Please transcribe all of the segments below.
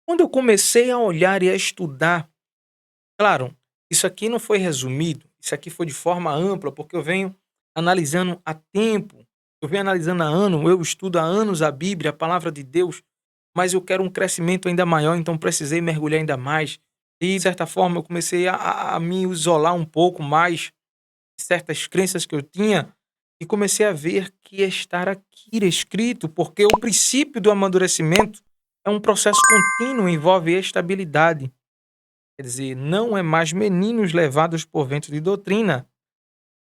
Quando eu comecei a olhar e a estudar, claro, isso aqui não foi resumido, isso aqui foi de forma ampla, porque eu venho analisando há tempo, eu venho analisando há ano, eu estudo há anos a Bíblia, a palavra de Deus, mas eu quero um crescimento ainda maior, então precisei mergulhar ainda mais. E, de certa forma, eu comecei a me isolar um pouco mais de certas crenças que eu tinha e comecei a ver que estar aqui escrito, porque o princípio do amadurecimento é um processo contínuo, envolve estabilidade. Quer dizer, não é mais meninos levados por vento de doutrina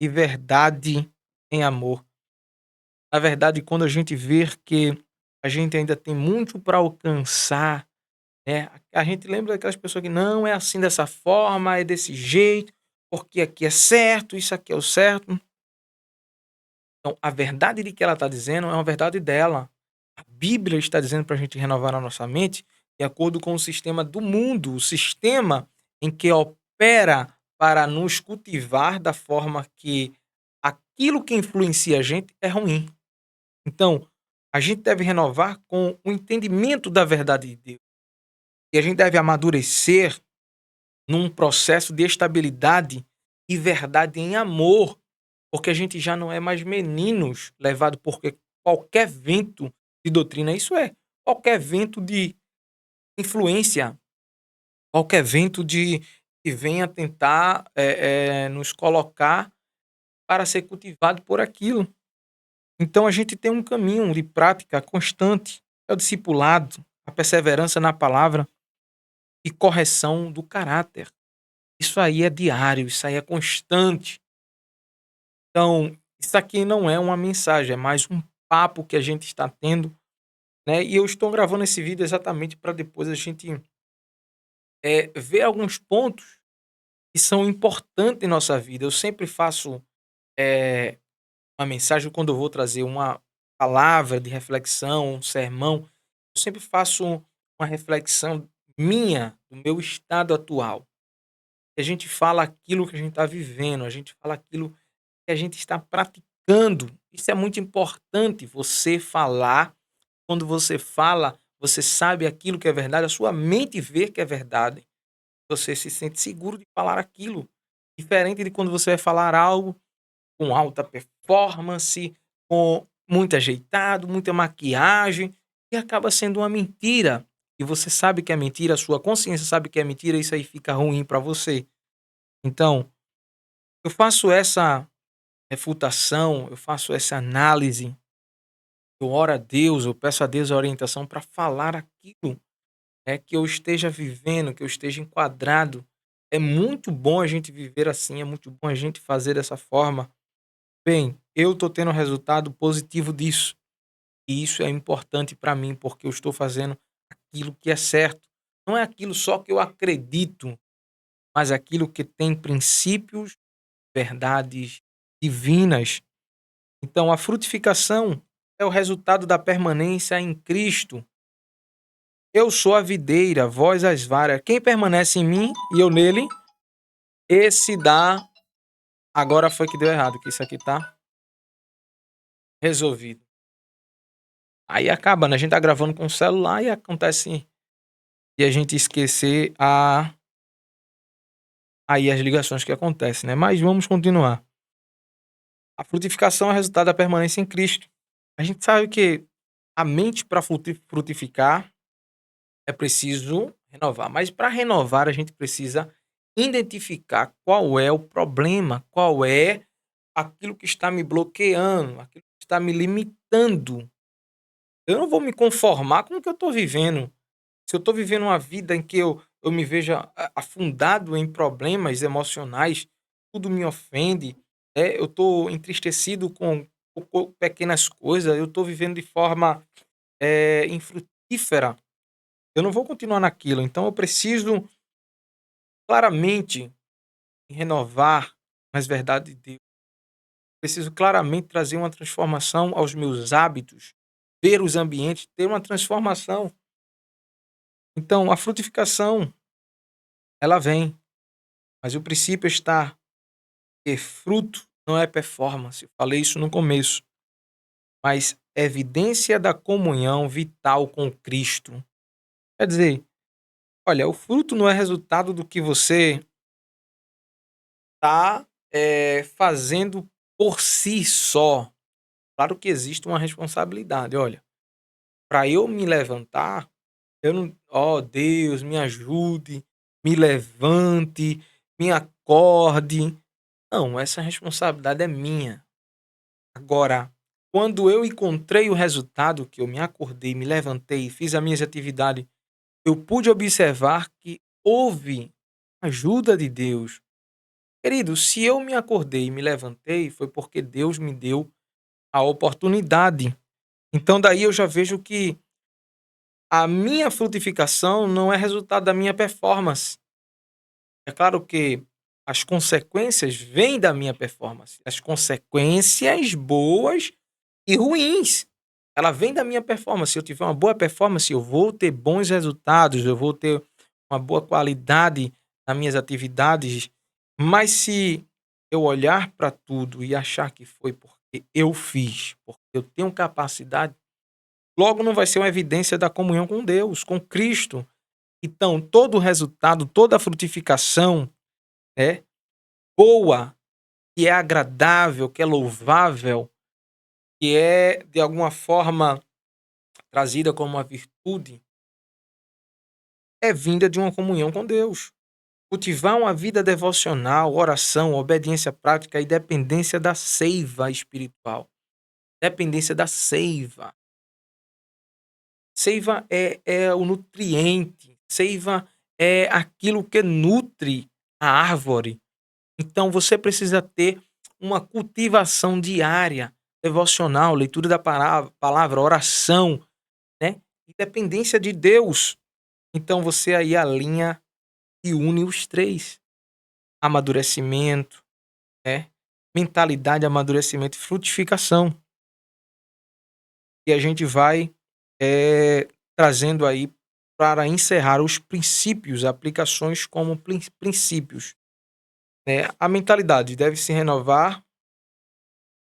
e verdade em amor. Na verdade, quando a gente vê que a gente ainda tem muito para alcançar, né? A gente lembra daquelas pessoas que não é assim dessa forma, é desse jeito, porque aqui é certo, isso aqui é o certo. Então, a verdade de que ela está dizendo é uma verdade dela. A Bíblia está dizendo para a gente renovar a nossa mente de acordo com o sistema do mundo, o sistema em que opera para nos cultivar da forma que aquilo que influencia a gente é ruim. Então, a gente deve renovar com o entendimento da verdade de Deus. E a gente deve amadurecer num processo de estabilidade e verdade em amor, porque a gente já não é mais meninos levado por qualquer vento de doutrina, isso é, qualquer vento de influência, qualquer vento de que venha tentar nos colocar para ser cultivado por aquilo. Então a gente tem um caminho de prática constante, é o discipulado, a perseverança na palavra e correção do caráter. Isso aí é diário, isso aí é constante. Então, isso aqui não é uma mensagem, é mais um papo que a gente está tendo, né? E eu estou gravando esse vídeo exatamente para depois a gente ver alguns pontos que são importantes em nossa vida. Eu sempre faço eh, uma mensagem quando eu vou trazer uma palavra de reflexão, um sermão, eu sempre faço uma reflexão minha, do meu estado atual. A gente fala aquilo que a gente está vivendo, a gente fala aquilo que a gente está praticando. Isso é muito importante, você falar. Quando você fala, você sabe aquilo que é verdade, a sua mente vê que é verdade. Você se sente seguro de falar aquilo. Diferente de quando você vai falar algo com alta performance, com muito ajeitado, muita maquiagem, e acaba sendo uma mentira. E você sabe que é mentira, a sua consciência sabe que é mentira, e isso aí fica ruim para você. Então, eu faço essa refutação, eu faço essa análise, eu oro a Deus, eu peço a Deus a orientação para falar aquilo, que eu esteja vivendo, que eu esteja enquadrado. É muito bom a gente viver assim, é muito bom a gente fazer dessa forma. Bem, eu estou tendo resultado positivo disso, e isso é importante para mim, porque eu estou fazendo aquilo que é certo. Não é aquilo só que eu acredito, mas aquilo que tem princípios, verdades divinas. Então, a frutificação é o resultado da permanência em Cristo. Eu sou a videira, vós as varas. Quem permanece em mim e eu nele, esse dá. Agora foi que deu errado, que isso aqui tá resolvido. Aí acaba, né? A gente tá gravando com o celular e acontece de a gente esquecer aí as ligações que acontecem, né? Mas vamos continuar. A frutificação é o resultado da permanência em Cristo. A gente sabe que a mente para frutificar é preciso renovar, mas para renovar a gente precisa identificar qual é o problema, qual é aquilo que está me bloqueando, aquilo que está me limitando. Eu não vou me conformar com o que eu estou vivendo. Se eu estou vivendo uma vida em que eu me veja afundado em problemas emocionais, tudo me ofende, eu estou entristecido com pequenas coisas, eu estou vivendo de forma infrutífera. Eu não vou continuar naquilo, então eu preciso claramente renovar as verdades de Deus. Preciso claramente trazer uma transformação aos meus hábitos, ver os ambientes, ter uma transformação. Então, a frutificação, ela vem, mas o princípio está que fruto não é performance. Eu falei isso no começo, mas é evidência da comunhão vital com Cristo. Quer dizer, Olha, o fruto não é resultado do que você está fazendo por si só. Claro que existe uma responsabilidade. Olha, para eu me levantar, eu não, ó Deus, me ajude, me levante, me acorde. Não, essa responsabilidade é minha. Agora, quando eu encontrei o resultado, que eu me acordei, me levantei, fiz as minhas atividades, eu pude observar que houve ajuda de Deus. Querido, se eu me acordei e me levantei, foi porque Deus me deu a oportunidade. Então, daí eu já vejo que a minha frutificação não é resultado da minha performance. É claro que as consequências vêm da minha performance. As consequências boas e ruins. Ela vem da minha performance. Se eu tiver uma boa performance, eu vou ter bons resultados, eu vou ter uma boa qualidade nas minhas atividades. Mas se eu olhar para tudo e achar que foi porque eu fiz, porque eu tenho capacidade, logo não vai ser uma evidência da comunhão com Deus, com Cristo. Então, todo o resultado, toda a frutificação é boa, que é agradável, que é louvável, que é de alguma forma trazida como uma virtude, é vinda de uma comunhão com Deus. Cultivar uma vida devocional, oração, obediência prática e dependência da seiva espiritual. Dependência da seiva. Seiva é o nutriente. Seiva é aquilo que nutre a árvore. Então você precisa ter uma cultivação diária, devocional, leitura da palavra, oração, né? E dependência de Deus. Então você aí alinha e une os três: amadurecimento, né? Mentalidade, amadurecimento e frutificação. E a gente vai trazendo aí para encerrar os princípios, aplicações como princípios, né? A mentalidade deve se renovar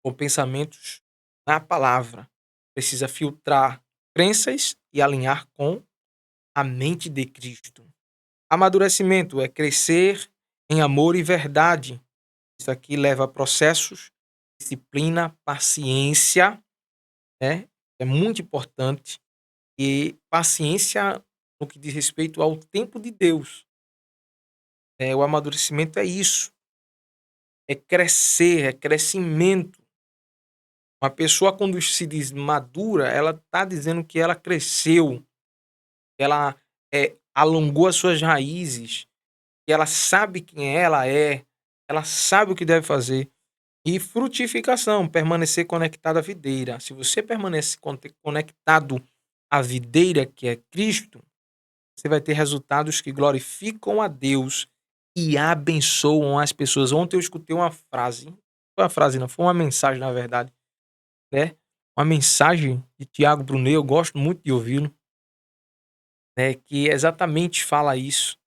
com pensamentos na palavra. Precisa filtrar crenças e alinhar com a mente de Cristo. Amadurecimento é crescer em amor e verdade. Isso aqui leva a processos, disciplina, paciência, né? É muito importante. E paciência no que diz respeito ao tempo de Deus. O amadurecimento é isso. É crescer, é crescimento. Uma pessoa, quando se diz madura, ela está dizendo que ela cresceu, ela alongou as suas raízes, que ela sabe quem ela sabe o que deve fazer. E frutificação, permanecer conectado à videira. Se você permanece conectado à videira, que é Cristo, você vai ter resultados que glorificam a Deus e abençoam as pessoas. Ontem eu escutei uma frase, não foi uma frase não, foi uma mensagem na verdade, né, uma mensagem de Tiago Brunet, eu gosto muito de ouvi-lo, né, que exatamente fala isso,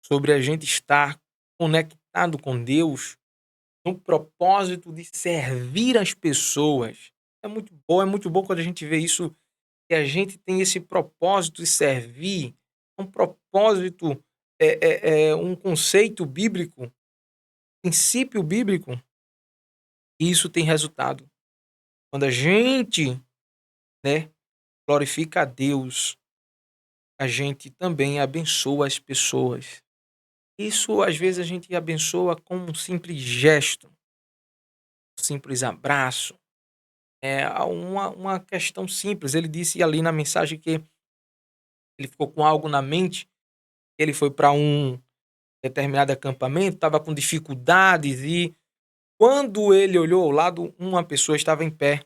sobre a gente estar conectado com Deus no propósito de servir as pessoas. É muito bom quando a gente vê isso, que a gente tem esse propósito de servir, um propósito, um conceito bíblico, princípio bíblico, e isso tem resultado. Quando a gente, né, glorifica a Deus, a gente também abençoa as pessoas. Isso, às vezes, a gente abençoa com um simples gesto, um simples abraço. Uma questão simples. Ele disse ali na mensagem que ele ficou com algo na mente, ele foi para um determinado acampamento, estava com dificuldades e quando ele olhou ao lado, uma pessoa estava em pé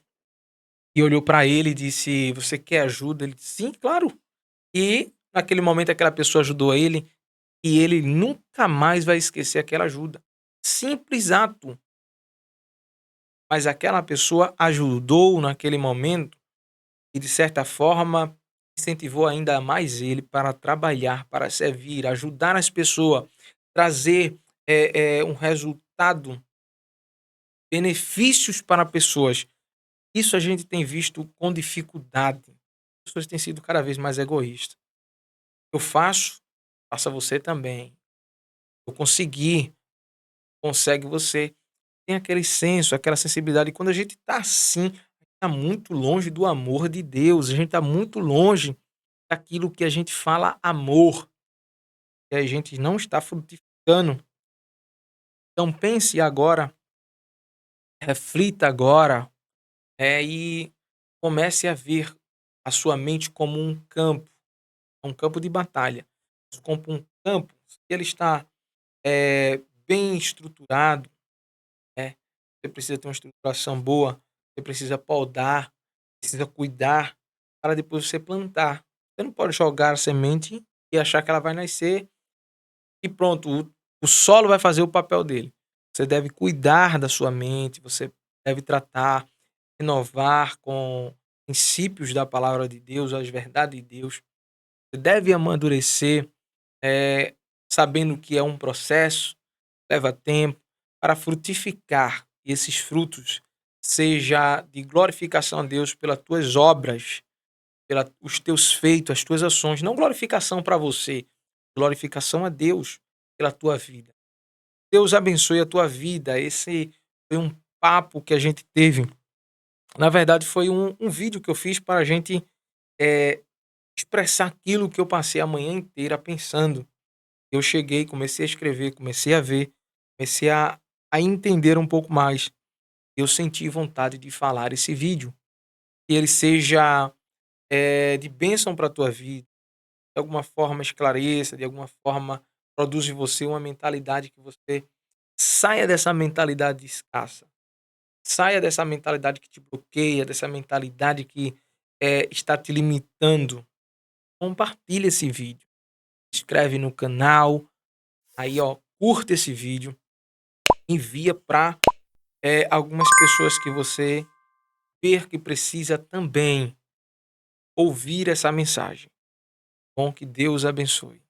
e olhou para ele e disse: "Você quer ajuda?" Ele disse: "Sim, claro." E naquele momento aquela pessoa ajudou ele e ele nunca mais vai esquecer aquela ajuda. Simples ato, mas aquela pessoa ajudou naquele momento e de certa forma incentivou ainda mais ele para trabalhar, para servir, ajudar as pessoas, trazer, um resultado, benefícios para pessoas. Isso a gente tem visto com dificuldade. As pessoas têm sido cada vez mais egoístas. Eu faço faça você também. Eu consegui, consegue você. Tem aquele senso, aquela sensibilidade. E quando a gente tá assim, tá muito longe do amor de Deus, a gente tá muito longe daquilo que a gente fala amor, e a gente não está frutificando. Então pense agora, reflita agora, e comece a ver a sua mente como um campo de batalha, como um campo, se ele está, bem estruturado, né, você precisa ter uma estruturação boa, você precisa podar, precisa cuidar, para depois você plantar. Você não pode jogar a semente e achar que ela vai nascer e pronto, o solo vai fazer o papel dele. Você deve cuidar da sua mente, você deve tratar, renovar com princípios da palavra de Deus, as verdades de Deus. Você deve amadurecer, eh, sabendo que é um processo, leva tempo, para frutificar e esses frutos seja de glorificação a Deus pelas tuas obras, pela os teus feitos, as tuas ações, não glorificação para você, glorificação a Deus pela tua vida. Deus abençoe a tua vida. Esse foi um papo que a gente teve. Na verdade, foi um vídeo que eu fiz para a gente, eh, expressar aquilo que eu passei a manhã inteira pensando. Eu cheguei, comecei a escrever, comecei a ver, comecei a entender um pouco mais. Eu senti vontade de falar esse vídeo, que ele seja, de bênção para a tua vida, de alguma forma esclareça, de alguma forma produza em você uma mentalidade que você saia dessa mentalidade escassa, saia dessa mentalidade que te bloqueia, dessa mentalidade que, está te limitando. Compartilha esse vídeo, inscreve no canal, aí ó, curta esse vídeo, envia para algumas pessoas que você ver que precisa também ouvir essa mensagem. Bom, que Deus abençoe.